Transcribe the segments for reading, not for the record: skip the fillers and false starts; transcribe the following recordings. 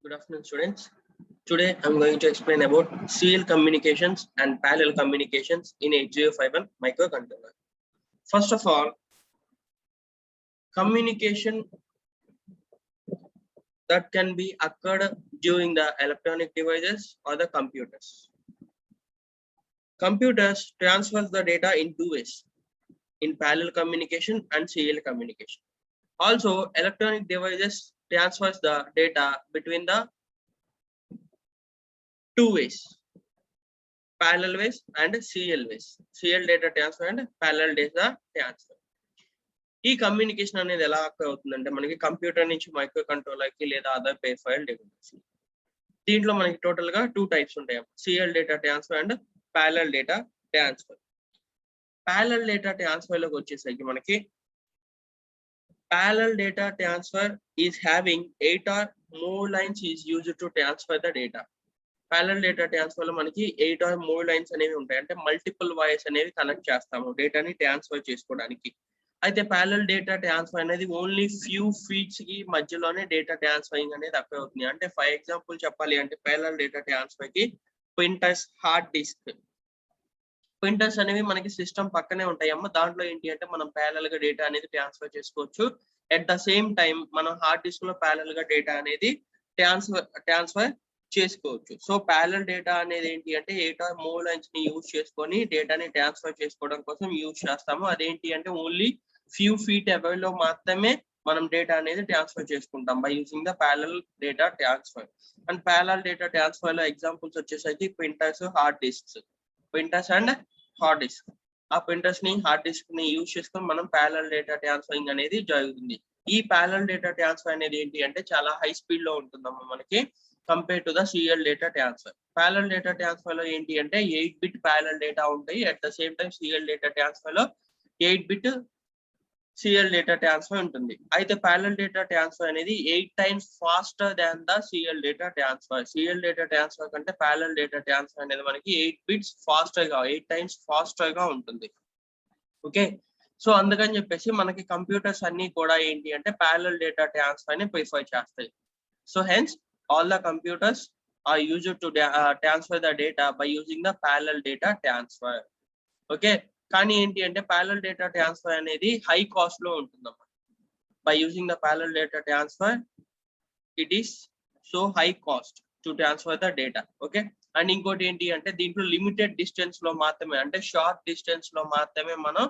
Good afternoon, students. Today, I'm going to explain about serial communications and parallel communications in 8051 microcontroller. First of all, communication that can be occurred during the electronic devices or the computers. Computers transfer the data in two ways, in parallel communication and serial communication. Also, electronic devices transfers the data between the two ways, parallel ways and serial ways. Serial data transfer and parallel data transfer. ఈ communication అనేది ఎలా అవుతుందంటే మనకి computer నుంచి micro controller కి లేదా other pay file device. దీంట్లో మనకి టోటల్ గా టూ టైప్స్ ఉంటాయి, serial data transfer and parallel data transfer. Parallel data transfer లోకి వచ్చేసరికి మనకి parallel data transfer is having 8 or more lines is used to transfer the data. Parallel data transfer లో మనకి 8 or more lines అనేవి ఉంటాయి, అంటే multiple wires అనేవి connect చేస్తాము డేటాని ట్రాన్స్ఫర్ చేసుకోవడానికి. అయితే parallel data transfer అనేది ఓన్లీ ఫ్యూ ఫీట్స్ కి మధ్యలోనే డేటా ట్రాన్స్ఫరింగ్ అనేది అక్కడ అవుతుంది. అంటే ఫర్ ఎగ్జాంపుల్ చెప్పాలి అంటే parallel data transfer కి ప్రింటర్స్, హార్డ్ డిస్క్, ప్రింటర్స్ అనేవి మనకి సిస్టమ్ పక్కనే ఉంటాయి అమ్మ. దాంట్లో ఏంటి అంటే మనం ప్యారలల్ గా డేటా అనేది ట్రాన్స్ఫర్ చేసుకోవచ్చు. అట్ ద సేమ్ టైం మనం హార్డ్ డిస్క్ లో ప్యారలల్ గా డేటా అనేది ట్రాన్స్ఫర్ చేసుకోవచ్చు. సో ప్యారలల్ డేటా అనేది ఏంటి అంటే 8 or more లైన్స్ ని యూజ్ చేసుకొని డేటాని ట్రాన్స్ఫర్ చేసుకోవడం కోసం యూజ్ చేస్తాము. అదేంటి అంటే ఓన్లీ ఫ్యూ ఫీట్ అవే లో మాత్రమే మనం డేటా అనేది ట్రాన్స్ఫర్ చేసుకుంటాం by using the parallel data transfer. And parallel data transfer లో ఎగ్జాంపుల్స్ వచ్చేసరికి printers, hard discs. Printers and hard disk, ఆ ప్రింటర్స్ ని, హార్డ్ డిస్క్ ని యూజ్ చేసుకొని మనం ప్యారలల్ డేటా ట్రాన్స్ఫరింగ్ అనేది జరుగుతుంది. ఈ ప్యారలల్ డేటా ట్రాన్స్ఫర్ అనేది ఏంటి అంటే చాలా హై స్పీడ్ లో ఉంటుందమ్మా మనకి compare to the serial data transfer. Parallel data transfer లో ఏంటి అంటే 8 బిట్ ప్యారలల్ డేటా ఉంటాయి. At the same time serial data transfer లో 8 బిట్ సీరియల్ డేటా ట్రాన్స్ఫర్ ఉంటుంది. అయితే ప్యారలల్ డేటా ట్రాన్స్ఫర్ అనేది 8 times faster than the serial data transfer. Serial data transfer కంటే parallel data transfer అనేది మనకి 8 bits ఫాస్టర్ గా, 8 times faster గా ఉంటుంది. ఓకే, సో అందుకని చెప్పేసి మనకి కంప్యూటర్స్ అన్ని కూడా ఏంటి అంటే ప్యారలల్ డేటా ట్రాన్స్ఫర్ ని ప్రిఫర్ చేస్తాయి. So hence all the computers are used to transfer the data by using the parallel data transfer. Okay, కానీ ఏంటి అంటే ప్యారలల్ డేటా ట్రాన్స్ఫర్ అనేది హై కాస్ట్ లో ఉంటుందన్నమాట. By using the parallel data transfer it is so high cost to transfer the data. Okay, and ఇంకోటి ఏంటి అంటే దీంట్లో లిమిటెడ్ డిస్టెన్స్ లో మాత్రమే, అంటే షార్ట్ డిస్టెన్స్ లో మాత్రమే మనం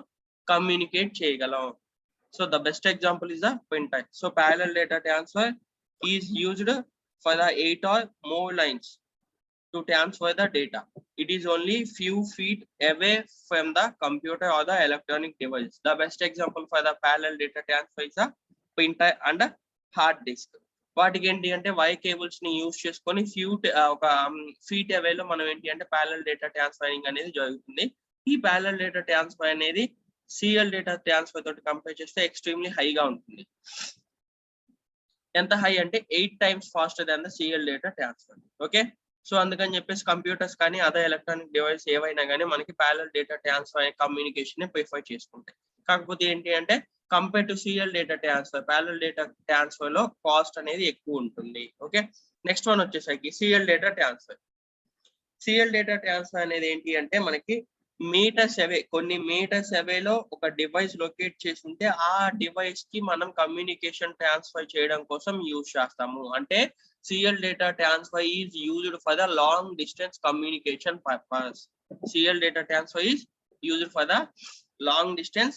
కమ్యూనికేట్ చేయగలం. So the best example is the printer. So parallel data transfer is used for the 8 or more lines to transfer the data. It is only few feet away from the computer or the electronic device. The best example for the parallel data transfer is a printer and a hard disk. వాటికి ఏంటి అంటే wire cables ని use చేసుకొని ఒక feet away లో మనం ఏంటి అంటే ప్యారలల్ డేటా ట్రాన్స్ఫరింగ్ అనేది జరుగుతుంది. ఈ ప్యారలల్ డేటా ట్రాన్స్ఫర్ అనేది సీరియల్ డేటా ట్రాన్స్ఫర్ తోటి కంపేర్ చేస్తే ఎక్స్ట్రీమ్లీ హైగా ఉంటుంది. ఎంత హై అంటే 8 times faster than the serial data transfer. Okay, so అందుకని చెప్పేసి కంప్యూటర్స్ కానీ అదర్ ఎలక్ట్రానిక్ డివైస్ ఏవైనా కానీ మనకి ప్యారలల్ డేటా ట్రాన్స్ఫర్ కమ్యూనికేషన్ ని ప్రిఫర్ చేసుకుంటాయి. కాకపోతే ఏంటి అంటే compare to serial data transfer, parallel data transfer లో కాస్ట్ అనేది ఎక్కువ ఉంటుంది. ఓకే, నెక్స్ట్ వన్ వచ్చేసరికి serial data transfer. Serial data transfer అనేది ఏంటి అంటే మనకి మీటర్స్ అవే, కొన్ని మీటర్స్ అవేలో ఒక డివైస్ లొకేట్ చేసి ఉంటే ఆ డివైస్ కి మనం కమ్యూనికేషన్ ట్రాన్స్ఫర్ చేయడం కోసం యూజ్ చేస్తాము. అంటే serial data transfer is used for the long distance communication purpose. Serial data transfer is used for the long distance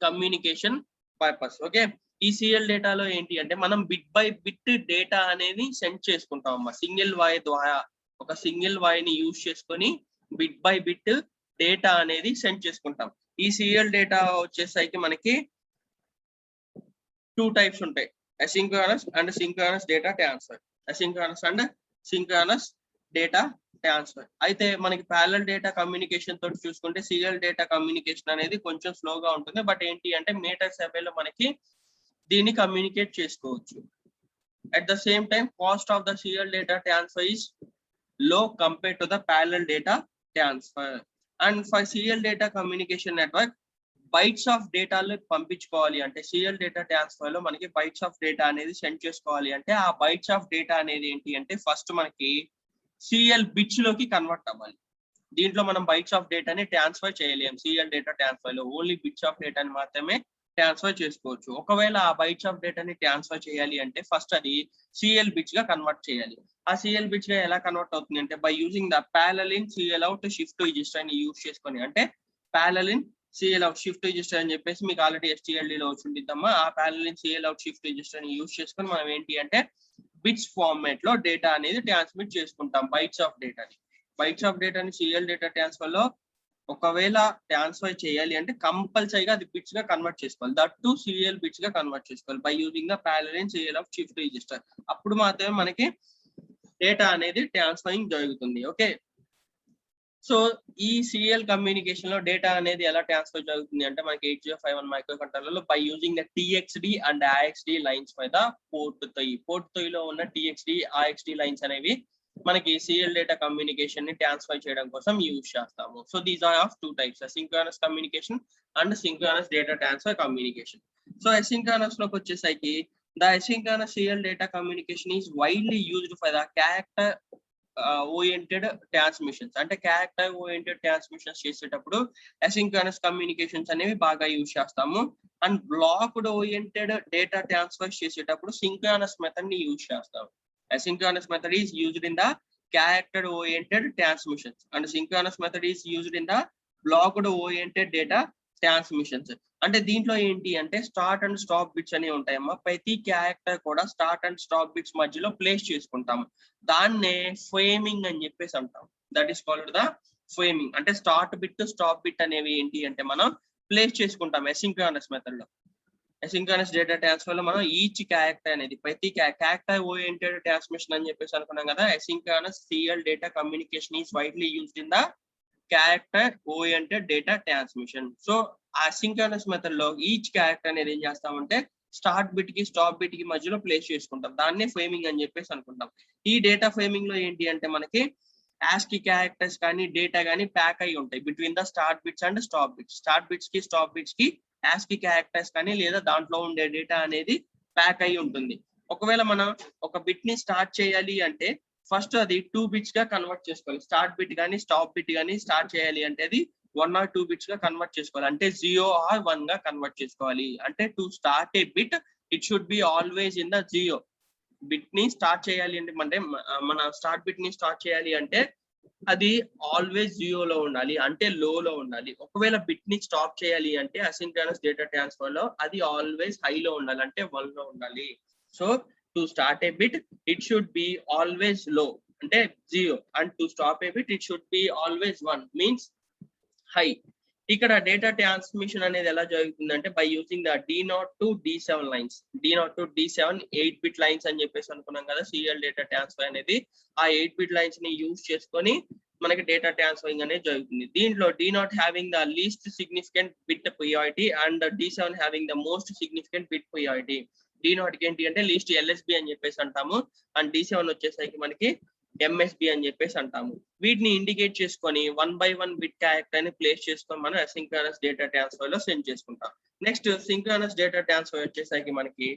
communication purpose. Okay, ఈ సీరియల్ డేటాలో ఏంటి అంటే మనం బిట్ బై బిట్ డేటా అనేది సెండ్ చేసుకుంటాం అమ్మా. సింగిల్ వైర్ ద్వారా, ఒక సింగిల్ వైర్ ని యూజ్ చేసుకొని బిట్ బై బిట్ డేటా అనేది సెండ్ చేసుకుంటాం. ఈ సీరియల్ డేటా వచ్చేసరికి మనకి 2 types ఉంటాయి, asynchronous and synchronous data transfer. Asynchronous and synchronous data transfer. అయితే మనకి ప్యారలల్ డేటా కమ్యూనికేషన్ తోటి చూసుకుంటే సీరియల్ డేటా కమ్యూనికేషన్ అనేది కొంచెం స్లోగా ఉంటుంది. బట్ ఏంటి అంటే మీటర్స్ అవేలో మనకి దీన్ని కమ్యూనికేట్ చేసుకోవచ్చు. At the same time cost of the serial data transfer is low compare to the parallel data transfer. And for serial data communication network bytes of డేటాలు పంపించుకోవాలి అంటే సీరియల్ డేటా ట్రాన్స్ఫర్ లో మనకి bytes of data అనేది send చేసుకోవాలి అంటే ఆ bytes of data అనేది ఏంటి అంటే ఫస్ట్ మనకి సీరియల్ బిట్స్ లోకి కన్వర్ట్ అవ్వాలి. దీంట్లో మనం బైట్స్ ఆఫ్ డేటాని ట్రాన్స్ఫర్ చేయలేము సీరియల్ డేటా ట్రాన్స్ఫర్ లో, ఓన్లీ బిట్స్ ఆఫ్ డేటాని మాత్రమే ట్రాన్స్ఫర్ చేసుకోవచ్చు. ఒకవేళ ఆ బైట్స్ ఆఫ్ డేటాని ట్రాన్స్ఫర్ చేయాలి అంటే ఫస్ట్ అది సిఎల్ బిట్స్ గా కన్వర్ట్ చేయాలి. ఆ సిఎల్ బిట్స్ గా ఎలా కన్వర్ట్ అవుతుంది అంటే by using the parallel in CL out shift register ని యూజ్ చేసుకొని, అంటే parallel in CL out shift register అని చెప్పేసి మీకు ఆల్రెడీ STLD లో వచ్చిందిద్దమ్మా. ఆ parallel in CL out shift register ని యూజ్ చేసుకొని మనం ఏంటి అంటే బిట్స్ ఫార్మాట్ లో డేటా అనేది ట్రాన్స్మిట్ చేసుకుంటాం బైట్స్ ఆఫ్ డేటాని. బైట్స్ ఆఫ్ డేటాని సీరియల్ డేటా ట్రాన్స్ఫర్ లో ఒకవేళ ట్రాన్స్ఫర్ చేయాలి అంటే కంపల్సరీగా అది బిట్స్ గా కన్వర్ట్ చేసుకోవాలి. దట్ టు సీరియల్ బిట్స్ గా కన్వర్ట్ చేసుకోవాలి by using the parallel in CL of shift register. అప్పుడు మాత్రమే మనకి డేటా అనేది ట్రాన్స్ఫరింగ్ జరుగుతుంది. ఓకే, సో ఈ సీరియల్ కమ్యూనికేషన్ లో డేటా అనేది ఎలా ట్రాన్స్ఫర్ జరుగుతుంది అంటే మనకి 8051 మైక్రో కంట్రోలర్ లో by using the TXD and AXD lines by the port 3 లో ఉన్న TXD AXD లైన్స్ అనేవి మనకి సీరియల్ డేటా కమ్యూనికేషన్ ని ట్రాన్స్ఫర్ చేయడం కోసం యూజ్ చేస్తాము. So these are of 2 types, asynchronous communication and synchronous data transfer communication. So asynchronous లోకి వచ్చేసరికి the asynchronous serial data communication is widely used for the character oriented transmissions. అంటే character oriented transmissions చేసేటప్పుడు asynchronous communications అనేవి బాగా use చేస్తాము. And blocked oriented data transfer చేసేటప్పుడు synchronous method ని use చేస్తాము. Asynchronous method is used in the character oriented transmissions and synchronous method is used in the blocked oriented data transmissions. అంటే దీంట్లో ఏంటి అంటే స్టార్ట్ అండ్ స్టాప్ బిట్స్ అనేవి ఉంటాయమ్మా. ప్రతి character కూడా స్టార్ట్ అండ్ స్టాప్ బిట్స్ మధ్యలో ప్లేస్ చేసుకుంటాము. దాన్నే ఫ్రేమింగ్ అని చెప్పేసి అంటాం. That is called the framing. అంటే స్టార్ట్ బిట్ స్టాప్ బిట్ అనేవి ఏంటి అంటే మనం ప్లేస్ చేసుకుంటాం asynchronous మెథడ్ లో. అసింక్రోనస్ డేటా ట్రాన్స్ఫర్ లో మనం ఈచ్ క్యారెక్టర్ అనేది ప్రతి క్యారెక్టర్ ఓరియంటెడ్ ట్రాన్స్మిషన్ అని చెప్పేసి అనుకున్నాం కదా. Asynchronous serial data communication is widely used in the character oriented data transmission. So asynchronous method లో ఈచ్ క్యారెక్టర్ అనేది ఏం చేస్తామంటే స్టార్ట్ బిట్ కి స్టాప్ బిట్ కి మధ్యలో ప్లేస్ చేసుకుంటాం. దాన్నే ఫ్రేమింగ్ అని చెప్పేసి అనుకుంటాం. ఈ డేటా ఫ్రేమింగ్ లో ఏంటి అంటే మనకి ASCII క్యారెక్టర్స్ కానీ డేటా కానీ ప్యాక్ అయి ఉంటాయి between the start bits and stop bits. Start bits కి స్టాప్ బిట్స్ కి ASCII క్యారెక్టర్స్ కానీ లేదా దాంట్లో ఉండే డేటా అనేది ప్యాక్ అయి ఉంటుంది. ఒకవేళ మనం ఒక బిట్ ని స్టార్ట్ చేయాలి అంటే ఫస్ట్ అది 2 బిట్స్ గా కన్వర్ట్ చేసుకోవాలి. స్టార్ట్ బిట్ కానీ స్టాప్ బిట్ కానీ స్టార్ట్ చేయాలి అంటే అది 1 or 2 బిట్స్ గా కన్వర్ట్ చేసుకోవాలి. అంటే 0 or 1 గా కన్వర్ట్ చేసుకోవాలి. అంటే to start A bit it should be always in the 0. Bit ని స్టార్ట్ చేయాలి అంటే మన స్టార్ట్ బిట్ ని స్టార్ట్ చేయాలి అంటే అది ఆల్వేస్ 0 లో ఉండాలి, అంటే లో లో ఉండాలి. ఒకవేళ బిట్ ని స్టాప్ చేయాలి అంటే అసింక్రోనస్ డేటా ట్రాన్స్ఫర్ లో అది ఆల్వేస్ హై లో ఉండాలి, అంటే 1 లో ఉండాలి. So to start A bit it should be always లో అంటే 0 and to stop A bit it should be always 1 means high. ఇక్కడ డేటా ట్రాన్స్మిషన్ అనేది ఎలా జరుగుతుందంటే by using the D0 to D7 lines. D0 to D7 8 bit lines అని చెప్పేసి అనుకున్నాం కదా సీరియల్ డేటా ట్రాన్స్ఫర్ అనేది. ఆ 8 బిట్ లైన్స్ ని యూజ్ చేసుకొని మనకి డేటా ట్రాన్స్ఫరింగ్ అనేది జరుగుతుంది. దీంట్లో D0 having the least significant bit priority and D7 having the most significant bit priority. D0 కి ఏంటి అంటే లీస్ట్ LSB అని చెప్పేసి అంటాము. అండ్ D7 వచ్చేసరికి మనకి MSB అని చెప్పేసి అంటాము. వీటిని ఇండికేట్ చేసుకొని 1 by 1 బిట్ క్యారెక్టర్ ని ప్లేస్ చేసుకొని మనం అసింక్రోనస్ డేటా ట్రాన్స్ఫర్ లో సెండ్ చేసుకుంటాం. నెక్స్ట్ సింక్రోనస్ డేటా ట్రాన్స్ఫర్ వచ్చేసరికి మనకి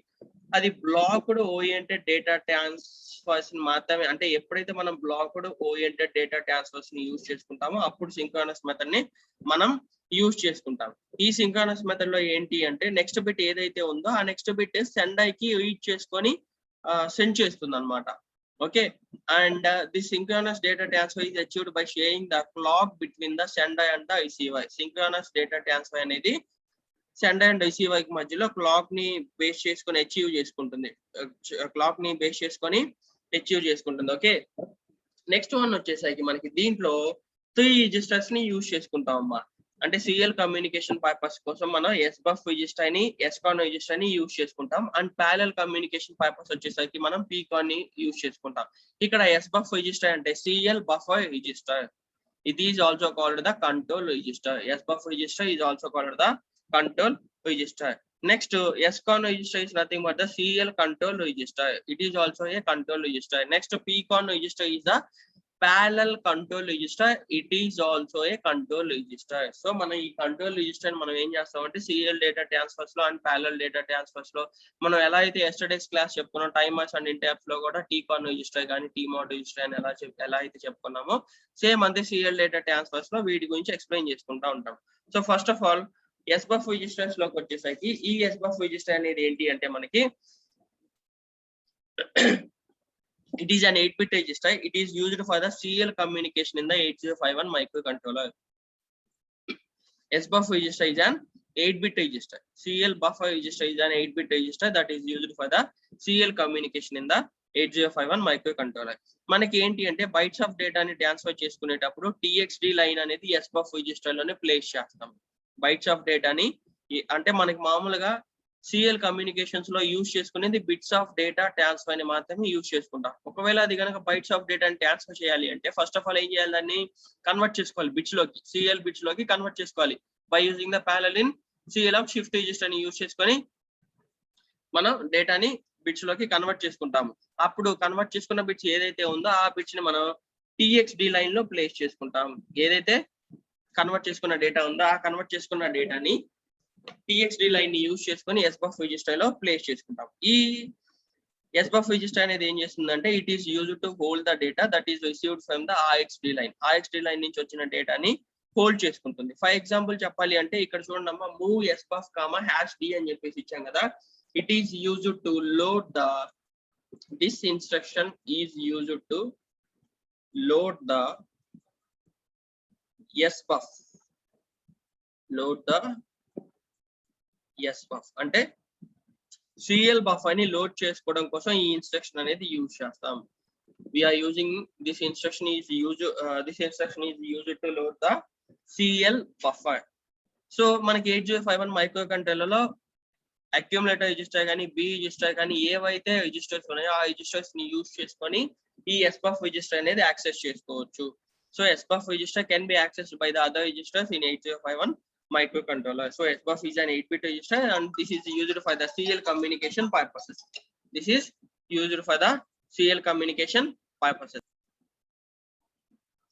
అది బ్లాక్డ్ ఓరియంటెడ్ డేటా ట్రాన్స్ఫర్స్ మాత్రమే. అంటే ఎప్పుడైతే మనం బ్లాక్డ్ ఓరియంటెడ్ డేటా ట్రాన్స్ఫర్స్ ని యూజ్ చేసుకుంటామో అప్పుడు సింక్రోనస్ మెథడ్ ని మనం యూజ్ చేసుకుంటాం. ఈ సింక్రోనస్ మెథడ్ లో ఏంటి అంటే నెక్స్ట్ బిట్ ఏదైతే ఉందో ఆ నెక్స్ట్ బిట్ సెండర్ కి రీడ్ చేసుకొని సెండ్ చేస్తుంది అనమాట. Okay, and this synchronous data transfer is achieved by sharing the clock between the sender and the receiver. Synchronous data transfer అనేది సెండర్ అండ్ రిసీవర్ కి మధ్యలో క్లాక్ ని బేస్ చేసుకొని achieve చేసుకుంటుంది. క్లాక్ ని బేస్ చేసుకొని అచీవ్ చేసుకుంటుంది. ఓకే, నెక్స్ట్ వన్ వచ్చేసరికి మనకి దీంట్లో 3 రిజిస్టర్స్ ని యూజ్ చేసుకుంటాం అమ్మా. అంటే సీరియల్ కమ్యూనికేషన్ పర్పస్ కోసం మనం SBUF రిజిస్టర్ ని SCON రిజిస్టర్ ని యూజ్ చేసుకుంటాం. అండ్ ప్యారలల్ కమ్యూనికేషన్ పర్పస్ వచ్చేసరికి మనం PCON ని యూజ్ చేసుకుంటాం. ఇక్కడ SBUF రిజిస్టర్ అంటే serial buffer register. It is also called the control register. SBUF register is also called the control register. Next, SCON register is nothing but the serial control register. It is also a control register. Next, PCON register is the parallel control register, it is also a control register. So మనం ఈ control register మనం ఏం చేస్తామంటే serial data transfers లో and parallel data transfers లో మనం ఎలా అయితే ఎస్టర్డేస్ క్లాస్ చెప్పుకున్నాం టైమర్స్ అండ్ ఇంటరప్ట్స్ లో కూడా టీకాన్ రిజిస్టర్ కానీ టీమోడ్ రిజిస్టర్ అని ఎలా అయితే చెప్పుకున్నామో సేమ్ అంతే సీరియల్ డేటా ట్రాన్స్ఫర్స్ లో వీటి గురించి ఎక్స్ప్లెయిన్ చేసుకుంటా ఉంటాం. So first of all SBUF registers లోకి వచ్చేసరికి ఈ ఎస్బఫ్ రిజిస్టర్ అనేది ఏంటి అంటే మనకి it is an 8-bit register. It is used for the serial communication in the 8051 microcontroller. SBUF register is an 8-bit register. Serial buffer register is an 8-bit register that is used for the serial communication in the 8051 microcontroller. మనకి ఏంటి అంటే bytes of డేటాని transfer చేసుకునేటప్పుడు TXD line అనేది SBUF register లోనే place చేస్తాం. Bytes of డేటాని అంటే మనకి మామూలుగా సీరియల్ కమ్యూనికేషన్స్ లో యూజ్ చేసుకునేది బిట్స్ ఆఫ్ డేటా ట్రాన్స్ఫర్ ని మాత్రమే యూజ్ చేసుకుంటాం. ఒకవేళ అది కనుక బైట్స్ ఆఫ్ డేటాని ట్రాన్స్ఫర్ చేయాలి అంటే ఫస్ట్ ఆఫ్ ఆల్ ఏం చేయాలి, దాన్ని కన్వర్ట్ చేసుకోవాలి బిట్స్ లోకి, సీరియల్ బిట్స్ లోకి కన్వర్ట్ చేసుకోవాలి by using the parallel in serial of shift register ని యూజ్ చేసుకొని మనం డేటాని బిట్స్ లోకి కన్వర్ట్ చేసుకుంటాము. అప్పుడు కన్వర్ట్ చేసుకున్న బిట్స్ ఏదైతే ఉందో ఆ బిట్స్ ని మనం TXD లైన్ లో ప్లేస్ చేసుకుంటాం. ఏదైతే కన్వర్ట్ చేసుకున్న డేటా ఉందో ఆ కన్వర్ట్ చేసుకున్న డేటాని TXD లైన్ ని యూజ్ చేసుకొని SBUF రిజిస్టర్ లో ప్లేస్ చేసుకుంటాం. ఈ SBUF రిజిస్టర్ అనేది ఏం చేస్తుందంటే it is used to hold the data that is received from the RxD line. RxD line నుంచి వచ్చిన డేటాని హోల్డ్ చేసుకుంటుంది. ఫర్ ఎగ్జాంపుల్ చెప్పాలి అంటే ఇక్కడ చూడండి అమ్మా, మూవ్ SBUF #D అని చెప్పేసి ఇచ్చాం కదా. It is used to load the this instruction is used to load the SBUF. Load the SBUF అంటే సీరియల్ బఫర్ ని లోడ్ చేసుకోవడం కోసం ఈ ఇన్స్ట్రక్షన్ అనేది యూజ్ చేస్తాం. we are using this instruction is used to load the serial buffer. So మనకి 8051 microcontroller లో accumulator register కానీ బి రిజిస్టర్ కానీ ఏవైతే రిజిస్టర్స్ ఉన్నాయో ఆ రిజిస్టర్స్ ని యూజ్ చేసుకొని ఈ SBUF రిజిస్టర్ అనేది యాక్సెస్ చేసుకోవచ్చు. So SBUF register can be accessed by the other registers in 8051 microcontroller. So SBUF is an 8-bit register and this is used for the serial communication purposes. This is used for the serial communication purposes.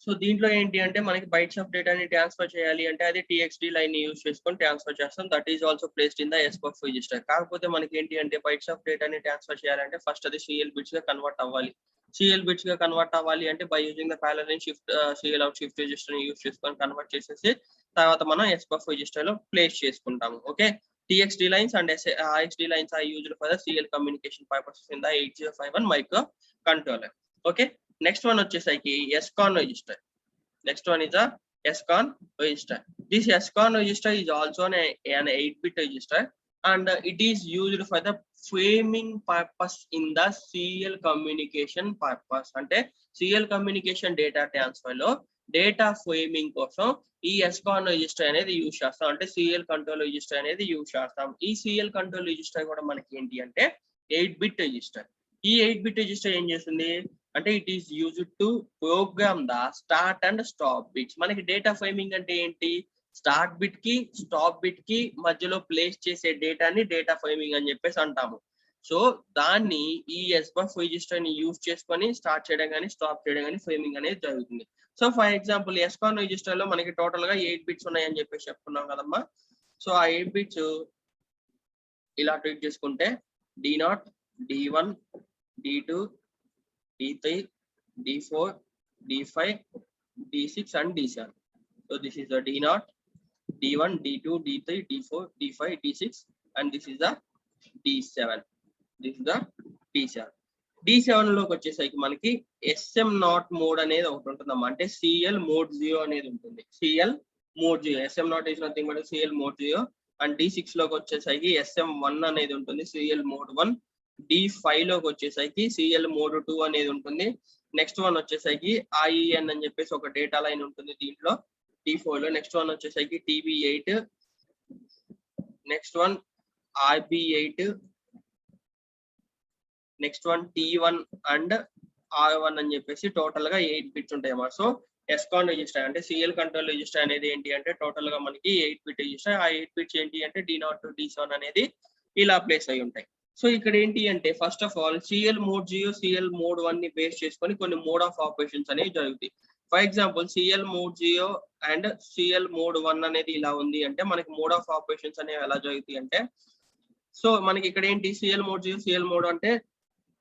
So దీంట్లో ఏంటి అంటే మనకి bytes of డేటాని transfer చేయాలి అంటే అది TXD line ని use చేసుకొని ట్రాన్స్ఫర్ చేస్తాం. That is also placed in the SBUF register. కాకపోతే మనకి ఏంటి అంటే బైట్స్ ఆఫ్ డేటాని ట్రాన్స్ఫర్ చేయాలంటే ఫస్ట్ అది సీరియల్ బిట్స్ గా కన్వర్ట్ అవ్వాలి. సీరియల్ బిట్స్ గా కన్వర్ట్ అవ్వాలి అంటే by using the parallel in shift serial out shift register ని యూజ్ చేసుకొని కన్వర్ట్ చేసేసి తర్వాత మనం SBUF రిజిస్టర్ లో ప్లేస్ చేసుకుంటాము. Okay, TXD lines and RxD lines are used for the serial communication purposes in the 8051 microcontroller. Okay, next one వచ్చేసరికి SCON register. Next one is a SCON register. This SCON register is also an 8-bit register and it is used for the framing purpose in the serial communication purpose. అంటే serial communication data transfer లో data framing కోసం ఈ SCON register అనేది use చేస్తాం. అంటే serial control register అనేది use చేస్తాం. ఈ సీరియల్ కంట్రోల్ రిజిస్టర్ కూడా మనకి ఏంటి అంటే 8-bit రిజిస్టర్. ఈ 8-bit రిజిస్టర్ ఏం చేస్తుంది అంటే it is used to programme the start and stop bits. మనకి డేటా ఫ్రేమింగ్ అంటే ఏంటి, స్టార్ట్ బిట్ కి స్టాప్ బిట్ కి మధ్యలో ప్లేస్ చేసే డేటాని డేటా ఫ్రేమింగ్ అని చెప్పేసి అంటాము. సో దాన్ని ఈ SBUF రిజిస్టర్ ని యూజ్ చేసుకొని స్టార్ట్ చేయడం కానీ స్టాప్ చేయడం కానీ ఫ్రేమింగ్ అనేది జరుగుతుంది. So for example SCON register లో మనకి టోటల్ గా 8 బిట్స్ ఉన్నాయని చెప్పేసి చెప్పుకున్నాం కదమ్మా. సో ఆ 8 బిట్స్ ఇలా ట్రీట్ చేసుకుంటే D0, D1, D2, D3, D4, D5, D6 and D7. So this is the D0, D1, D2, D3, D4, D5, D6 and this is the D7. This is the D7. D7 లోకి వచ్చేసరికి మనకి SM0 mode అనేది ఒకటి ఉంటుందమ్మా. అంటే CL mode 0 అనేది ఉంటుంది. CL mode 0. SM0 is nothing but CL mode 0 and D6 లోకి వచ్చేసరికి SM1 అనేది ఉంటుంది, CL mode 1. D5 లోకి వచ్చేసరికి CL mode 2 అనేది ఉంటుంది. నెక్స్ట్ వన్ వచ్చేసరికి IEN అని చెప్పేసి ఒక డేటా లైన్ ఉంటుంది దీంట్లో D4 లో. నెక్స్ట్ వన్ వచ్చేసరికి TB8, next one RB8, next one T1 and R1 అని చెప్పేసి టోటల్ గా 8 బిట్స్ ఉంటాయి అన్నమాట. సో SCON రిజిస్టర్ అంటే సీరియల్ కంట్రోల్ రిజిస్టర్ అనేది ఏంటి అంటే టోటల్ గా మనకి 8 బిట్ రిజిస్టర్. ఆ 8 బిట్స్ ఏంటి అంటే D0 to D7 అనేది ఇలా ప్లేస్ అయి ఉంటాయి. సో ఇక్కడ ఏంటి అంటే first of all CL mode 0 CL mode 1 ని బేస్ చేసుకొని కొన్ని మోడ్ ఆఫ్ ఆపరేషన్స్ అనేవి జరుగుతాయి. For example CL mode 0 and CL mode 1 అనేది ఇలా ఉంది అంటే మనకి మోడ్ ఆఫ్ ఆపరేషన్స్ అనేవి ఎలా జరుగుతాయి అంటే, సో మనకి ఇక్కడ ఏంటి సిఎల్ మోడ్ 0 సిఎల్ మోడ్ అంటే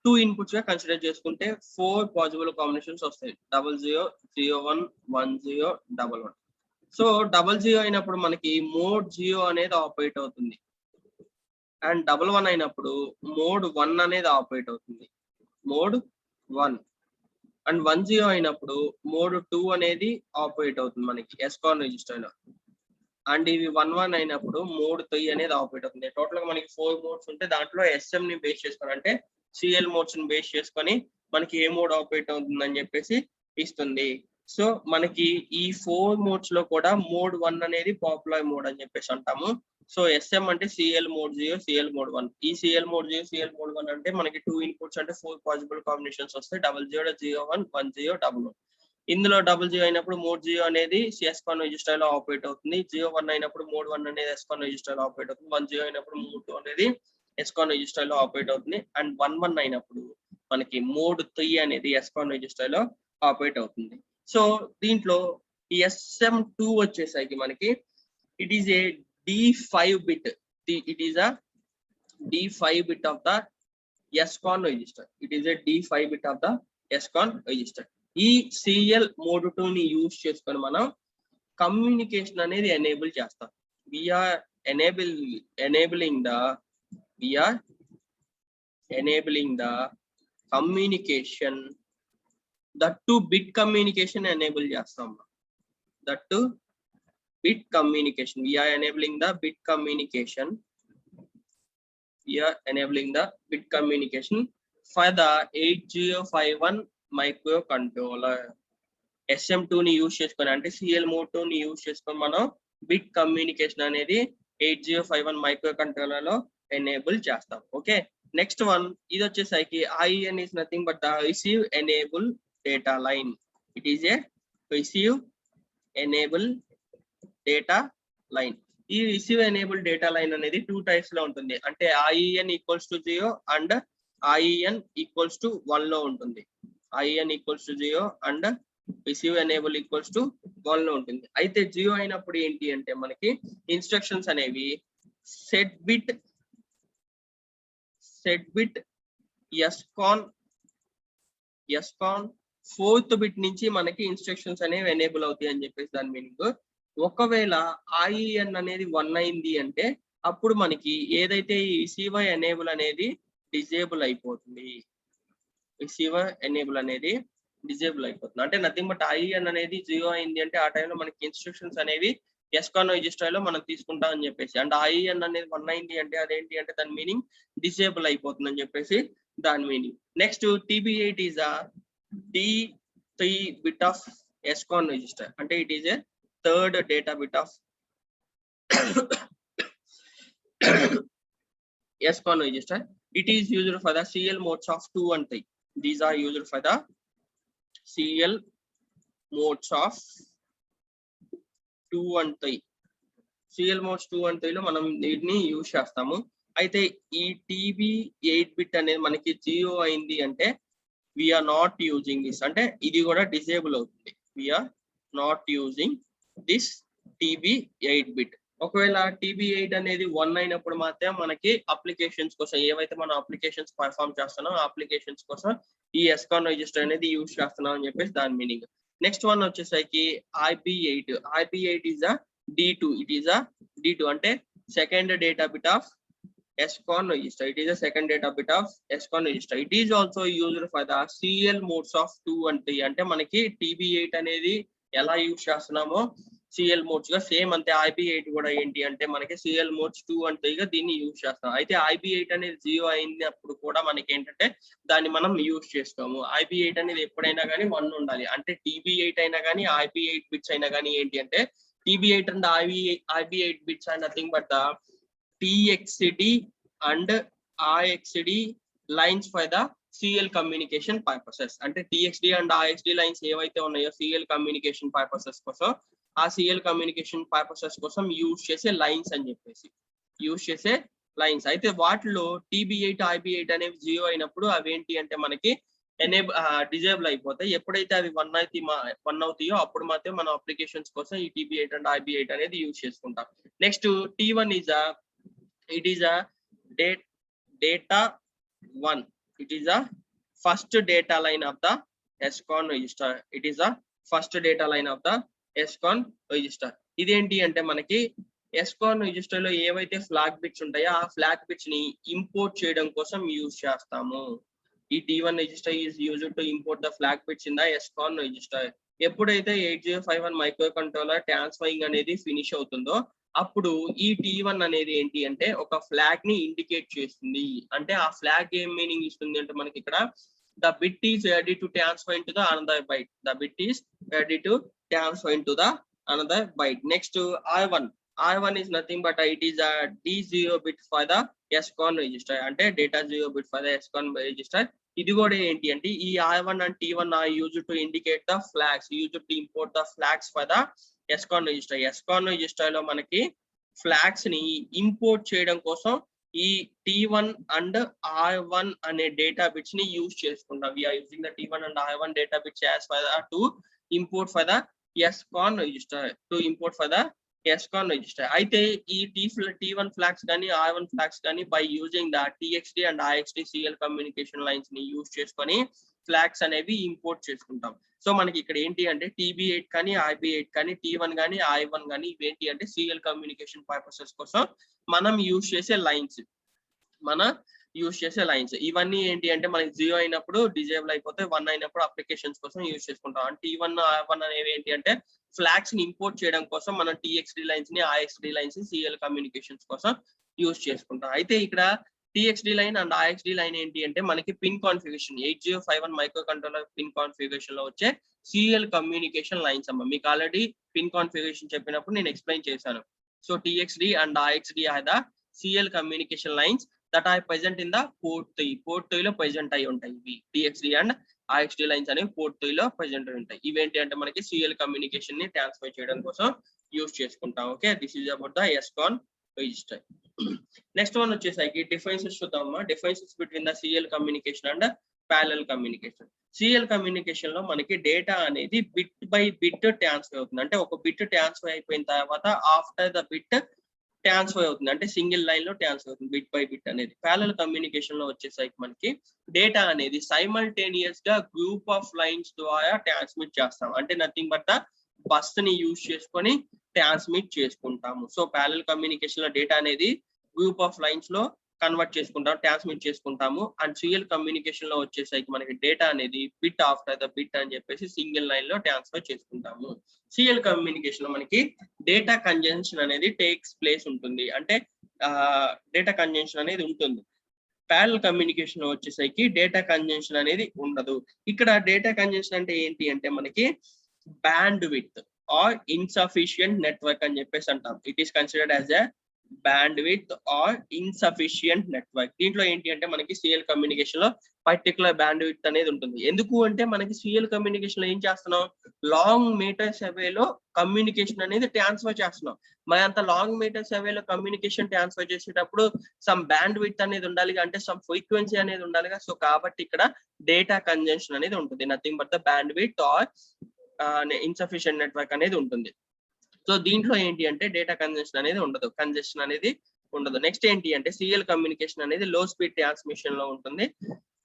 2 ఇన్పుట్స్ గా కన్సిడర్ చేసుకుంటే 4 పాసిబుల్ కాంబినేషన్స్ వస్తాయి. 00 01 10 11. సో 00 అయినప్పుడు మనకి మోడ్ 0 అనేది ఆపరేట్ అవుతుంది అండ్ 11 అయినప్పుడు మోడ్ 1 అనేది ఆపరేట్ అవుతుంది, మోడ్ 1. అండ్ 10 అయినప్పుడు మోడ్ 2 అనేది ఆపరేట్ అవుతుంది మనకి ఎస్కాన్ రిజిస్టర్ లో. అండ్ ఇవి 11 అయినప్పుడు మోడ్ 3 అనేది ఆపరేట్ అవుతుంది. టోటల్ గా మనకి 4 మోడ్స్ ఉంటే దాంట్లో ఎస్ఎం ని బేస్ చేసుకొని అంటే సిఎల్ మోడ్స్ ని బేస్ చేసుకొని మనకి ఏ మోడ్ ఆపరేట్ అవుతుంది అని చెప్పేసి ఇస్తుంది. సో మనకి ఈ 4 మోడ్స్ లో కూడా మోడ్ 1 అనేది పాపులర్ మోడ్ అని చెప్పేసి అంటాము. సో ఎస్ఎం అంటే సిఎల్ మోడ్ 0 సిఎల్ మోడ్ 1. ఈ సిఎల్ మోడ్ 0 సిఎల్ మోడ్ 1 అంటే మనకి 2 ఇన్పుట్స్ అంటే 4 పాసిబుల్ కాంబినేషన్స్ వస్తాయి. 00 01 10 11. ఇందులో 00 అయినప్పుడు మోడ్ 0 అనేది ఎస్కాన్ రిజిస్టర్ లో ఆపరేట్ అవుతుంది. 01 అయినప్పుడు మోడ్ 1 అనేది ఎస్కాన్ రిజిస్టర్ లో ఆపరేట్ అవుతుంది. 10 అయినప్పుడు మోడ్ 2 అనేది ఎస్కాన్ రిజిస్టర్ లో ఆపరేట్ అవుతుంది. అండ్ 11 అయినప్పుడు మనకి మోడ్ 3 అనేది ఎస్కాన్ రిజిస్టర్ లో ఆపరేట్ అవుతుంది. సో దీంట్లో ఈ SM2 వచ్చేసరికి మనకి it is A D5 bit. It is a D5 bit of the SCON register. It is a D5 bit of the SCON register. ఈ సిఎల్ మోడ్ 2 ని యూజ్ చేసుకొని మనం కమ్యూనికేషన్ అనేది ఎనేబుల్ చేస్తాం. We're enabling the communication, that to bit communication enable చేస్తాం. That to bit communication, we are enabling the bit communication. We are enabling the bit communication for the 8051 microcontroller. SM2 ని use చేసుకొని అంటే CL mode 2 ని use చేసుకొని మనం bit communication అనేది 8051 micro controller లో enable చేస్తాం. ఓకే, నెక్స్ట్ వన్ ఇది వచ్చేసరికి IEN is nothing but the receive enable data line. It is a receive enable data line. ఈ రిసీవ్ ఎనేబుల్ డేటా లైన్ అనేది 2 టైప్స్ లో ఉంటుంది. అంటే IEN equals to 0 and IEN equals to 1 లో ఉంటుంది. IEN equals to 0 and receive enable equals to 1 లో ఉంటుంది. అయితే 0 అయినప్పుడు ఏంటి అంటే మనకి ఇన్స్ట్రక్షన్స్ అనేవి సెట్ బిట్ ఎస్కాన్ 4th బిట్ నుంచి మనకి ఇన్స్ట్రక్షన్స్ అనేవి ఎనేబుల్ అవుతాయి అని చెప్పేసి దాని మీనింగ్. ఒకవేళ IEN అనేది 1 అయింది అంటే అప్పుడు మనకి ఏదైతే ఈ రిసీవర్ ఎనేబుల్ అనేది డిజేబుల్ అయిపోతుంది. రిసీవర్ ఎనేబుల్ అనేది డిజేబుల్ అయిపోతుంది. అంటే నథింగ్ బట్ IEN అనేది 0 అయింది అంటే ఆ టైంలో మనకి ఇన్స్ట్రక్షన్స్ అనేవి ఎస్కాన్ రిజిస్టర్ లో మనం తీసుకుంటాం అని చెప్పేసి. అండ్ IEN అనేది 1 అయింది అంటే అదేంటి అంటే దాని మీనింగ్ డిజేబుల్ అయిపోతుంది అని చెప్పేసి దాని meaning. Next TB8 is a D3 bit of SCON register. అంటే it is a third data bit of SCON register. It is used for the CL modes of 2 and 3. These are used for the CL modes of 2 and 3. CL modes 2 and 3 లో మనం దీన్ని use చేస్తాము. అయితే ఈ TB8 bit అనేది మనకి 0 అయింది అంటే వీఆర్ నాట్ యూజింగ్ దిస్, అంటే ఇది కూడా డిసేబుల్ అవుతుంది. We're not using this TB8 bit. ఒకవేళ TB8 అనేది 1 అయినప్పుడు మాత్రం మనకి అప్లికేషన్స్ కోసం ఏవైతే మనం అప్లికేషన్స్ పర్ఫామ్ చేస్తున్నాం ఆ అప్లికేషన్స్ కోసం ఈ ఎస్కాన్ రిజిస్టర్ అనేది యూజ్ చేస్తున్నాం అని చెప్పేసి దాని మీనింగ్. నెక్స్ట్ వన్ వచ్చేసరికి IP8. IP8 is a D2. It is a D2 అంటే second data bit of SCON register. It is a second data bit of SCON register. It is also used for the CL modes of 2 and 3. అంటే మనకి TB8 అనేది ఎలా use చేస్తున్నామో CL modes గా same అంతే IP8 కూడా ఏంటి అంటే మనకి CL మోడ్స్ 2 and 3 గా దీన్ని యూజ్ చేస్తాం. అయితే IP8 అనేది 0 అయినప్పుడు కూడా మనకి ఏంటంటే దాన్ని మనం యూజ్ చేసుకోము. IP8 అనేది ఎప్పుడైనా కానీ 1 ఉండాలి. అంటే TB8 అయినా కానీ IP8 బిట్స్ అయినా కానీ ఏంటి అంటే TB8 and IP8 bits are nothing but the TXD and RXD lines for the CL communication purposes. అంటే TXD and RXD lines ఏవైతే ఉన్నాయో CL communication purposes కోసం ఆ CL communication purposes కోసం యూజ్ చేసే లైన్స్ అని చెప్పేసి యూజ్ చేసే లైన్స్. అయితే వాటిలో TB8 IB8 అనేవి 0 అయినప్పుడు అవి ఏంటి అంటే మనకి డిజేబుల్ అయిపోతాయి. ఎప్పుడైతే అవి 1 అవుతాయో అప్పుడు మాత్రం మనం అప్లికేషన్స్ కోసం ఈ TB8 అండ్ IB8 అనేది యూజ్ చేసుకుంటాం. Next T1 it is a data 1. It is a first data line of the SCON register. It is a first data line of the SCON register. ఇదేంటి అంటే మనకి SCON register లో ఏవైతే flag bits ఉంటాయో ఆ flag bits ని import చేయడం కోసం యూజ్ చేస్తాము. ఈ T1 register is used to import the flag bits in the SCON register. ఎప్పుడైతే 8051 మైక్రో కంట్రోలర్ ట్రాన్స్ఫరింగ్ అనేది ఫినిష్ అవుతుందో అప్పుడు ఈ T1 అనేది ఏంటి అంటే ఒక ఫ్లాగ్ ని ఇండికేట్ చేస్తుంది. అంటే ఆ ఫ్లాగ్ ఏం మీనింగ్ ఇస్తుంది అంటే మనకి ఇక్కడ the bit is ready to transfer into the another byte. The bit is ready to transfer into the another byte. Next I1. I1 is nothing but it is a D0 bit for the SCON register. అంటే data 0 bit for the SCON register. ఇది కూడా ఏంటి అంటే ఈ I1 and T1 are used to indicate the flags, used to import the flags for the SCON register. SCON register లో మనకి flags ని import చేయడం కోసం ఈ T1 and I1 అనే డేటా బిట్స్ ని యూజ్ చేసుకుంటాం. We are using the T1 and I1 data bits as for the to import for the SCON register. To import for the SCON register. అయితే ఈ T1 flags కానీ I1 flags కానీ by using the TXD and IXD serial communication lines ని use చేసుకొని flags అనేవి import చేసుకుంటాం. So మనకి ఇక్కడ ఏంటి అంటే TB8 కానీ IB8 కానీ T1 కానీ I1 కానీ ఇవేంటి అంటే సీరియల్ కమ్యూనికేషన్ పర్పసెస్ కోసం మనం యూజ్ చేసే లైన్స్. ఇవన్నీ ఏంటి అంటే మనకి 0 అయినప్పుడు డిజేబుల్ అయిపోతే 1 అయినప్పుడు అప్లికేషన్స్ కోసం యూజ్ చేసుకుంటాం. అంటే T1 I1 అనేవి ఏంటి అంటే ఫ్లాగ్స్ ని ఇంపోర్ట్ చేయడం కోసం మనం TXD లైన్స్ ని IXD లైన్స్ ని సీరియల్ కమ్యూనికేషన్స్ కోసం యూజ్ చేసుకుంటాం. అయితే ఇక్కడ TXD line and IXD line ఏంటి అంటే మనకి pin configuration 8051 micro controller pin configuration లో వచ్చే సీరియల్ కమ్యూనికేషన్ లైన్స్ అమ్మ. మీకు ఆల్రెడీ పిన్ కాన్ఫిగరేషన్ చెప్పినప్పుడు నేను ఎక్స్ప్లెయిన్ చేశాను. So TXD and IXD are the serial communication lines that are present in the port 3. Port 3 లో ప్రెజెంట్ అయి ఉంటాయి. ఇవి TXD అండ్ IXD లైన్స్ అనేవి port 3 లో ప్రెజెంట్ అయి ఉంటాయి. ఇవేంటి అంటే మనకి సీరియల్ కమ్యూనికేషన్ ని ట్రాన్స్ఫర్ చేయడం కోసం యూజ్ చేసుకుంటాం. Okay, this is about the SCON register. Next one వచ్చేసరికి డిఫరెన్సెస్ చూద్దామా. Differences between the serial communication and parallel communication. Serial communication లో మనకి డేటా అనేది బిట్ బై బిట్ ట్రాన్స్ఫర్ అవుతుంది. అంటే ఒక బిట్ ట్రాన్స్ఫర్ అయిపోయిన తర్వాత ఆఫ్టర్ ద బిట్ ట్రాన్స్ఫర్ అవుతుంది. అంటే సింగిల్ లైన్ లో ట్రాన్స్ఫర్ అవుతుంది బిట్ బై బిట్ అనేది. ప్యారలల్ కమ్యూనికేషన్ లో వచ్చేసరికి మనకి డేటా అనేది సైమల్టేనియస్ గా గ్రూప్ ఆఫ్ లైన్స్ ద్వారా ట్రాన్స్మిట్ చేస్తాం. అంటే నథింగ్ బట్ ద బస్ ని యూజ్ చేసుకొని ట్రాన్స్మిట్ చేసుకుంటాము. సో ప్యారలల్ కమ్యూనికేషన్ లో డేటా అనేది గ్రూప్ ఆఫ్ లైన్స్ లో కన్వర్ట్ చేసుకుంటాం, ట్రాన్స్మిట్ చేసుకుంటాము. అండ్ సీరియల్ కమ్యూనికేషన్ లో వచ్చేసరికి మనకి డేటా అనేది బిట్ ఆఫ్టర్ ద బిట్ అని చెప్పేసి సింగిల్ లైన్ లో ట్రాన్స్ఫర్ చేసుకుంటాము. సీరియల్ కమ్యూనికేషన్ లో మనకి డేటా కంజంక్షన్ అనేది టేక్స్ ప్లేస్ ఉంటుంది. అంటే డేటా కంజంక్షన్ అనేది ఉంటుంది. ప్యారలల్ కమ్యూనికేషన్ లో వచ్చేసరికి డేటా కంజంక్షన్ అనేది ఉండదు. ఇక్కడ డేటా కంజంక్షన్ అంటే ఏంటి అంటే మనకి bandwidth or insufficient network అని చెప్పేసి అంటాం. It is considered as a bandwidth or insufficient network. దీంట్లో ఏంటి అంటే మనకి సీరియల్ కమ్యూనికేషన్ లో పర్టికులర్ బ్యాండ్విడ్త్ అనేది ఉంటుంది. ఎందుకు అంటే మనకి సీరియల్ కమ్యూనికేషన్ లో ఏం చేస్తున్నాం, లాంగ్ మీటర్స్ అవేలో కమ్యూనికేషన్ అనేది ట్రాన్స్ఫర్ చేస్తున్నాం. మరి అంత లాంగ్ మీటర్స్ అవేలో కమ్యూనికేషన్ ట్రాన్స్ఫర్ చేసేటప్పుడు సమ్ బ్యాండ్విడ్త్ అనేది ఉండాలి, అంటే సమ్ ఫ్రీక్వెన్సీ అనేది ఉండాలిగా. సో కాబట్టి ఇక్కడ డేటా కంజంక్షన్ అనేది ఉంటుంది. Nothing but the bandwidth or insufficient network అనేది ఉంటుంది. సో దీంట్లో ఏంటి అంటే డేటా కంజెషన్ అనేది ఉండదు. నెక్స్ట్ ఏంటి అంటే సీరియల్ కమ్యూనికేషన్ అనేది లో స్పీడ్ ట్రాన్స్మిషన్ లో ఉంటుంది.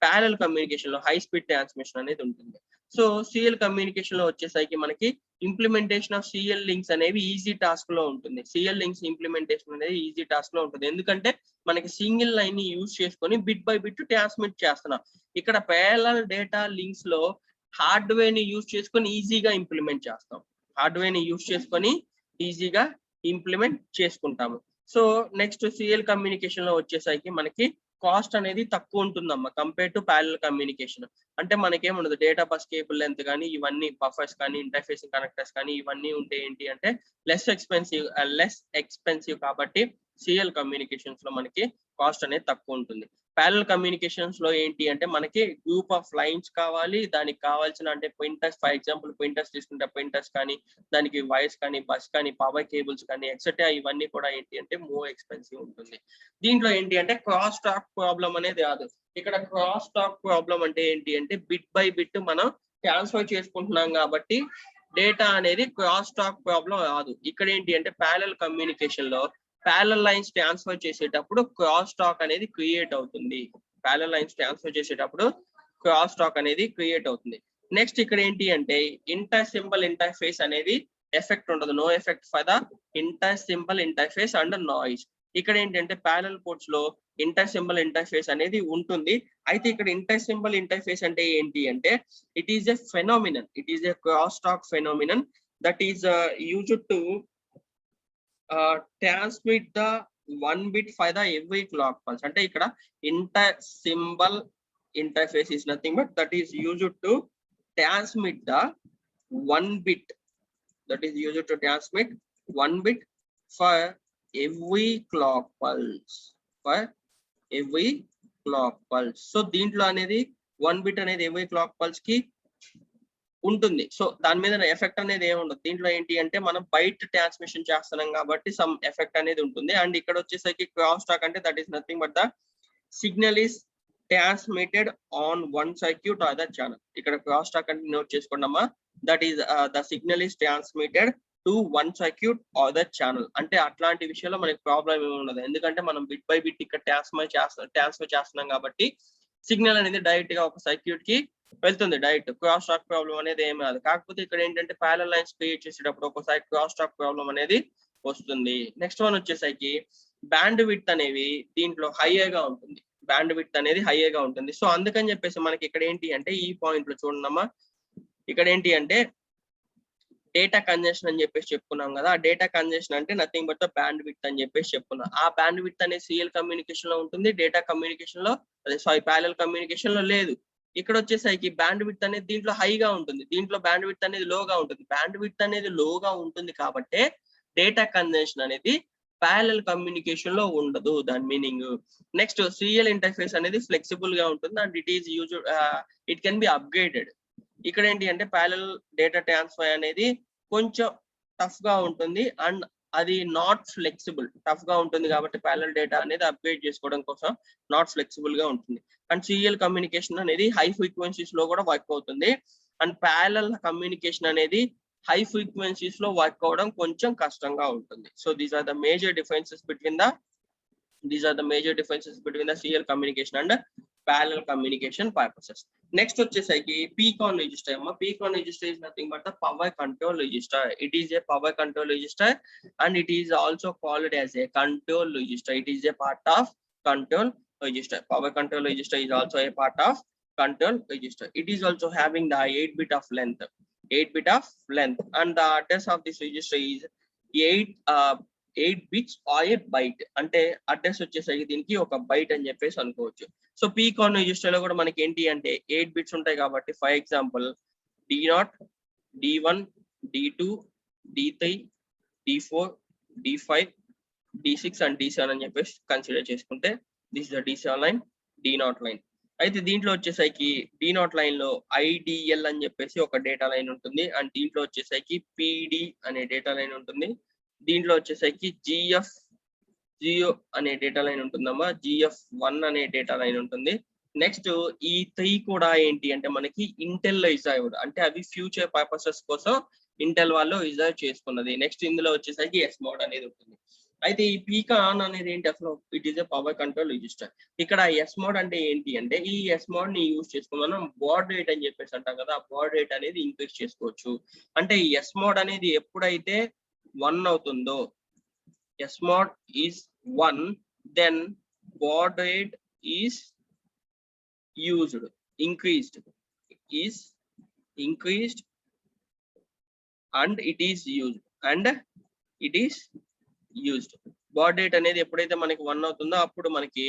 ప్యారలల్ కమ్యూనికేషన్ లో హై స్పీడ్ ట్రాన్స్మిషన్ అనేది ఉంటుంది. సో సీరియల్ కమ్యూనికేషన్ లో వచ్చేసరికి మనకి ఇంప్లిమెంటేషన్ ఆఫ్ సీరియల్ లింక్స్ అనేవి ఈజీ టాస్క్ లో ఉంటుంది. సీరియల్ లింక్స్ ఇంప్లిమెంటేషన్ అనేది ఈజీ టాస్క్ లో ఉంటుంది. ఎందుకంటే మనకి సింగిల్ లైన్ ని యూజ్ చేసుకొని బిట్ బై బిట్ ట్రాన్స్మిట్ చేస్తున్నాం. ఇక్కడ ప్యారలల్ డేటా లింక్స్ లో హార్డ్వేర్ ని యూజ్ చేసుకొని ఈజీగా ఇంప్లిమెంట్ చేస్తాం. హార్డ్వేర్ ని యూజ్ చేసుకొని ఈజీగా ఇంప్లిమెంట్ చేసుకుంటాము. సో నెక్స్ట్ సీరియల్ కమ్యూనికేషన్ లో వచ్చేసరికి మనకి కాస్ట్ అనేది తక్కువ ఉంటుందమ్మా కంపేర్ టు ప్యారలల్ కమ్యూనికేషన్. అంటే మనకేముండదు, డేటా బస్ కేబుల్ లెంత్ కానీ ఇవన్నీ బఫర్స్ కానీ ఇంటర్ఫేసింగ్ కనెక్టర్స్ కానీ ఇవన్నీ ఉంటే ఏంటి అంటే లెస్ ఎక్స్పెన్సివ్ కాబట్టి సీరియల్ కమ్యూనికేషన్స్ లో మనకి కాస్ట్ అనేది తక్కువ ఉంటుంది. ప్యారలల్ కమ్యూనికేషన్స్ లో ఏంటి అంటే మనకి గ్రూప్ ఆఫ్ లైన్స్ కావాలి, దానికి కావాల్సిన అంటే ప్రింటర్స్, ఫర్ ఎగ్జాంపుల్ ప్రింటర్స్ తీసుకుంటే ప్రింటర్స్ కానీ, దానికి వైర్స్ కానీ, బస్ కానీ, పవర్ కేబుల్స్ కానీ ఎక్సెట్రా ఇవన్నీ కూడా ఏంటి అంటే మోర్ ఎక్స్పెన్సివ్ ఉంటుంది. దీంట్లో ఏంటి అంటే క్రాస్ టాక్ ప్రాబ్లం అనేది రాదు. ఇక్కడ క్రాస్ టాక్ ప్రాబ్లం అంటే ఏంటి అంటే బిట్ బై బిట్ మనం ట్రాన్స్ఫర్ చేసుకుంటున్నాం కాబట్టి డేటా అనేది క్రాస్ టాక్ ప్రాబ్లం రాదు. ఇక్కడ ఏంటి అంటే ప్యారలల్ కమ్యూనికేషన్ లో ప్యారలల్ లైన్స్ ట్రాన్స్ఫర్ చేసేటప్పుడు క్రాస్ టాక్ అనేది క్రియేట్ అవుతుంది. ప్యారలల్ లైన్స్ ట్రాన్స్ఫర్ చేసేటప్పుడు క్రాస్ టాక్ అనేది క్రియేట్ అవుతుంది. నెక్స్ట్ ఇక్కడ ఏంటి అంటే ఇంటర్ సింబల్ ఇంటర్ఫేస్ అనేది ఎఫెక్ట్ ఉండదు. No effect for the inter symbol interface and noise. ఇక్కడ ఏంటంటే ప్యారలల్ పోర్ట్స్ లో ఇంటర్ సింబల్ ఇంటర్ఫేస్ అనేది ఉంటుంది. అయితే ఇక్కడ ఇంటర్ సింబల్ ఇంటర్ఫేస్ అంటే ఏంటి అంటే it is a phenomenon, it is a cross talk phenomenon that is used to transmit the 1 bit for the every clock pulse. అంటే ఇక్కడ inter symbol interface is nothing but that is used to transmit the 1 bit, that is used to transmit 1 bit for every clock pulse, for every clock pulse. So దీంట్లో అనేది 1 bit అనేది every clock pulse కి ఉంటుంది. So దాని మీద effect అనేది ఏమి ఉండదు. దీంట్లో ఏంటి అంటే మనం బైట్ ట్రాన్స్మిషన్ చేస్తున్నాం కాబట్టి సమ్ ఎఫెక్ట్ అనేది ఉంటుంది. అండ్ ఇక్కడ వచ్చేసరికి క్రాస్ టాక్ అంటే that is nothing but the signal is transmitted on one circuit or the channel. ఇక్కడ క్రాస్ టాక్ అంటే నోట్ చేసుకోండమ్మా, that is the signal is transmitted to one circuit or the channel. అంటే అట్లాంటి విషయంలో మనకి problem ఏమి ఉండదు, ఎందుకంటే మనం బిట్ బై బిట్ ఇక్కడ ట్రాన్స్ఫర్ చేస్తున్నాం కాబట్టి సిగ్నల్ అనేది డైరెక్ట్ గా ఒక సర్క్యూట్ కి వెళ్తుంది. డైరెక్ట్ క్రాస్ టాక్ ప్రాబ్లం అనేది ఏమి రాదు. కాకపోతే ఇక్కడ ఏంటంటే ప్యారలల్ లైన్స్ క్రియేట్ చేసేటప్పుడు ఒకసారి క్రాస్ టాక్ ప్రాబ్లం అనేది వస్తుంది. నెక్స్ట్ వన్ వచ్చేసరికి బ్యాండ్ విడ్త్ అనేవి దీంట్లో హైయర్ గా ఉంటుంది. బ్యాండ్ విడ్త్ అనేది హైయర్ గా ఉంటుంది. సో అందుకని చెప్పేసి మనకి ఇక్కడ ఏంటి అంటే ఈ పాయింట్ లో చూడమ్మా, ఇక్కడ ఏంటి అంటే డేటా కంజెషన్ అని చెప్పేసి చెప్పుకున్నాం కదా. ఆ డేటా కంజెషన్ అంటే nothing but the band width అని చెప్పేసి చెప్పుకున్నాం. ఆ బ్యాండ్ విడ్త్ అనేది సీరియల్ కమ్యూనికేషన్ లో ఉంటుంది, డేటా కమ్యూనికేషన్ లో ప్యారలల్ కమ్యూనికేషన్ లో లేదు. ఇక్కడ వచ్చేసరికి బ్యాండ్ విడ్త్ అనేది దీంట్లో హైగా ఉంటుంది, దీంట్లో బ్యాండ్ విడ్త్ అనేది లోగా ఉంటుంది. బ్యాండ్ విడ్త్ అనేది లోగా ఉంటుంది కాబట్టి డేటా కంజెషన్ అనేది ప్యారలల్ కమ్యూనికేషన్ లో ఉండదు, దాని మీనింగ్. నెక్స్ట్ సీరియల్ ఇంటర్ఫేస్ అనేది ఫ్లెక్సిబుల్ గా ఉంటుంది and it is use it can be upgraded. ఇక్కడ ఏంటి అంటే ప్యారలల్ డేటా ట్రాన్స్ఫర్ అనేది కొంచెం టఫ్ గా ఉంటుంది అండ్ అది నాట్ ఫ్లెక్సిబుల్. టఫ్ గా ఉంటుంది కాబట్టి ప్యారలల్ డేటా అనేది అప్గ్రేడ్ చేసుకోవడం కోసం నాట్ ఫ్లెక్సిబుల్ గా ఉంటుంది. అండ్ సీరియల్ కమ్యూనికేషన్ అనేది హై ఫ్రీక్వెన్సీస్ లో కూడా వర్క్ అవుతుంది అండ్ ప్యారలల్ కమ్యూనికేషన్ అనేది హై ఫ్రీక్వెన్సీస్ లో వర్క్ అవడం కొంచెం కష్టంగా ఉంటుంది. So these are the major differences between the serial communication and parallel communication purposes. Next వచ్చేసరికి PCON register. PCON register is nothing but the power control register. It is a power control register and it is also called as a control register. It is a part of control register. Power control register is also a part of control register. It is also having the 8 bit of length, and the address of this register is 8 bits or a byte. అంటే address వచ్చేసరికి దీనికి ఒక byte అని చెప్పేసి అనుకోవచ్చు. So PCON register లో కూడా మనకి ఏంటి అంటే 8 బిట్స్ ఉంటాయి కాబట్టి for example D0, D1, D2, D3, D4, D5, D6 and D7 అని చెప్పేసి కన్సిడర్ చేసుకుంటే this the D7 line, D0 line. అయితే దీంట్లో వచ్చేసరికి D0 లైన్ లో IDL అని చెప్పేసి ఒక డేటా లైన్ ఉంటుంది అండ్ దీంట్లో వచ్చేసరికి PD అనే డేటా లైన్ ఉంటుంది. దీంట్లో వచ్చేసరికి జియో అనే డేటా లైన్ ఉంటుందమ్మా, GF1 అనే డేటా లైన్ ఉంటుంది. నెక్స్ట్ ఈ 3 కూడా ఏంటి అంటే మనకి ఇంటెల్ లో రిజర్వ్డ్, అంటే అవి ఫ్యూచర్ పర్పసెస్ కోసం ఇంటెల్ వాళ్ళు రిజర్వ్ చేసుకున్నది. నెక్స్ట్ ఇందులో వచ్చేసరికి SMOD అనేది ఉంటుంది. అయితే ఈ PCON అనేది ఏంటి అసలు, it is a power control register. ఇక్కడ SMOD అంటే ఏంటి అంటే ఈ SMOD ని యూజ్ చేసుకుని మనం బాడ్ రేట్ అని చెప్పేసి అంటాం కదా, ఆ బాడ్ రేట్ అనేది ఇంక్రీజ్ చేసుకోవచ్చు. అంటే ఈ SMOD అనేది ఎప్పుడైతే 1 అవుతుందో, SMOD is 1, then baud rate is used, increased and it is used. Baud rate అనేది ఎప్పుడైతే మనకి 1 అవుతుందో అప్పుడు మనకి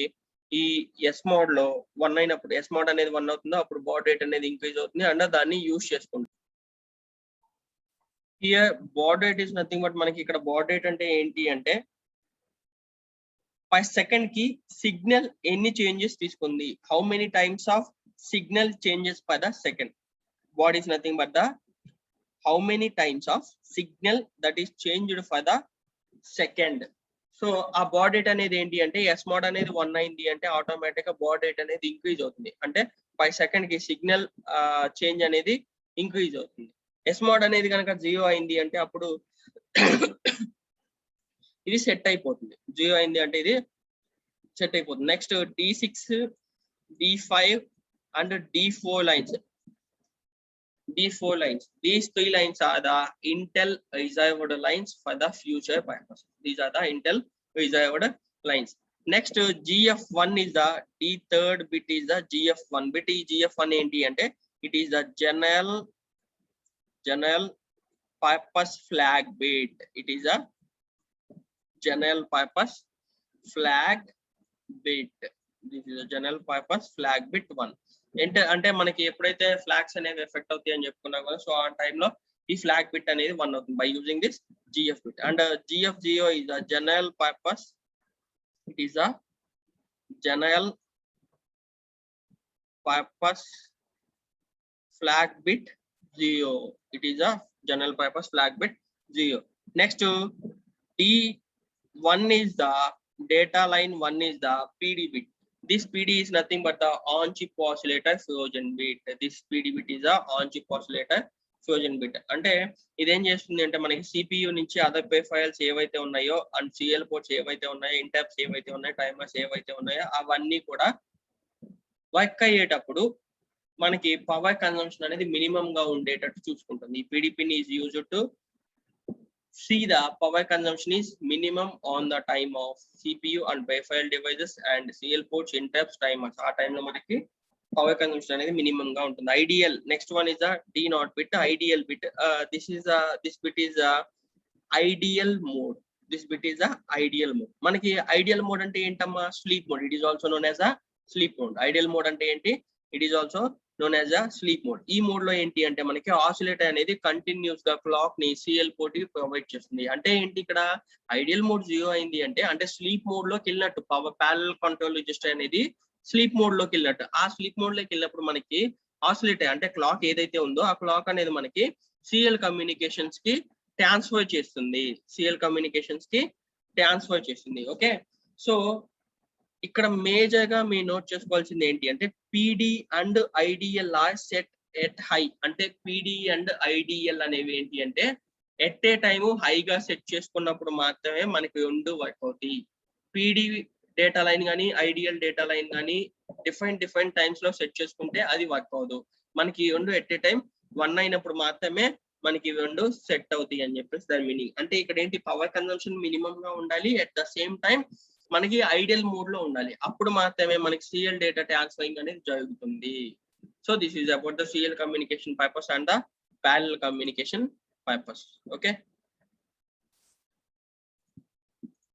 ఈ SMOD లో 1 అయినప్పుడు, SMOD అనేది 1 అవుతుందో అప్పుడు baud rate అనేది ఇంక్రీజ్ అవుతుంది అండ్ దాన్ని యూజ్ చేసుకుంటాం. Here baud rate is nothing but మనకి ఇక్కడ baud rate అంటే ఏంటి అంటే పర్ సెకండ్ కి సిగ్నల్ ఎన్ని చేంజెస్ తీసుకుంది, how many times of signal changes per the second. What is nothing but the how many times of signal that is changed for the second. So ఆ bad rate అనేది ఏంటి అంటే yes mode అనేది 1 అయింది అంటే automatic గా bad rate అనేది increase అవుతుంది. అంటే పర్ సెకండ్ కి సిగ్నల్ చేంజ్ అనేది ఇంక్రీజ్ అవుతుంది. ఎస్ మోడ్ అనేది కనుక 0 అయింది అంటే అప్పుడు ఇది సెట్ అయిపోతుంది. 0 అయింది అంటే ఇది సెట్ అయిపోతుంది. Next D6, D5 and D4 lines. D4 lines. These 3 lines are the Intel reserved lines for the future purpose. These are the Intel reserved lines. Next GF1 is the D3rd bit is the GF1 bit. ఈ GF1 ఏంటి అంటే it is the general purpose flag bit. It is a general purpose flag bit. This is a general purpose flag bit 1. అంటే మనకి ఎప్పుడైతే flags అనేవి effect అవుతాయి అని చెప్పుకున్నాం కదా, సో ఆ టైంలో ఈ ఫ్లాగ్ బిట్ అనేది 1 అవుతుంది by using this GF bit. And GF0 is a general purpose. It is a general purpose flag bit 0. It is a general purpose flag bit 0. Next D1 is the data line 1 is the PD bit. This PD is nothing but the on-chip oscillator fusion bit. This PD bit is a on-chip oscillator fusion bit. అంటే ఇదేం చేస్తుంది అంటే మనకి CPU నుంచి other pay files ఏవైతే ఉన్నాయో and CL ports ఏవైతే ఉన్నాయో, ఇంటర్ప్ట్స్ ఏవైతే ఉన్నాయో, టైమర్స్ ఏవైతే ఉన్నాయో అవన్నీ కూడా వర్క్ అయ్యేటప్పుడు మనకి పవర్ కన్సంప్షన్ అనేది మినిమం గా ఉండేటట్టు చూసుకుంటుంది. ఈ PD pin is used to see the power consumption is minimum on the time of CPU and peripheral devices and CL ports, interrupts, timers. ఆ టైంలో మనకి పవర్ కన్సంప్షన్ అనేది మినిమం గా ఉంటుంది. Ideal next one is D0 bit. Ideal bit this bit is ideal mode. This bit is ideal mode. మనకి ideal mode అంటే ఏంటమ్మా, sleep mode. It is also known as a sleep mode. Ideal mode అంటే ఏంటి, it is also known as a sleep mode. ఈ mode లో ఏంటి అంటే మనకి ఆసిలేటర్ అనేది కంటిన్యూస్ గా క్లాక్ ని CL పోర్ట్ కి ప్రొవైడ్ చేస్తుంది. అంటే ఏంటి, ఇక్కడ ఐడియల్ మోడ్ 0 అయింది అంటే స్లీప్ మోడ్ లోకి వెళ్ళినట్టు, పవర్ ప్యారలల్ కంట్రోల్ రిజిస్టర్ అనేది స్లీప్ మోడ్ లోకి వెళ్ళినట్టు. ఆ స్లీప్ మోడ్ లోకి వెళ్ళినప్పుడు మనకి ఆసిలేటర్ అంటే క్లాక్ ఏదైతే ఉందో ఆ క్లాక్ అనేది మనకి CL కమ్యూనికేషన్స్ కి ట్రాన్స్ఫర్ చేస్తుంది. ఓకే, సో ఇక్కడ మేజర్ గా మీరు నోట్ చేసుకోవాల్సింది ఏంటి అంటే PD and ideal are set at high. అంటే PD అండ్ ఐడియల్ అనేవి ఏంటి అంటే ఎట్ ఏ టైము హైగా సెట్ చేసుకున్నప్పుడు మాత్రమే మనకి రెండు వర్క్ అవుతాయి. PD డేటా లైన్ కానీ ఐడియల్ డేటా లైన్ కానీ డిఫరెంట్ టైమ్స్ లో సెట్ చేసుకుంటే అది వర్క్ అవ్వదు. మనకి రెండు ఎట్ ఏ టైం 1 అయినప్పుడు మాత్రమే మనకి రెండు సెట్ అవుతాయి అని చెప్పేసి దాని మీనింగ్. అంటే ఇక్కడ ఏంటి, పవర్ కన్సంప్షన్ మినిమం గా ఉండాలి, అట్ ద సేమ్ టైం మనకి ఐడియల్ మోడ్ లో ఉండాలి. అప్పుడు మాత్రమే మనకి CL డేటా ట్రాన్స్ఫరింగ్ అనేది జరుగుతుంది. So this is about the CL communication purpose and the parallel communication purpose. Okay.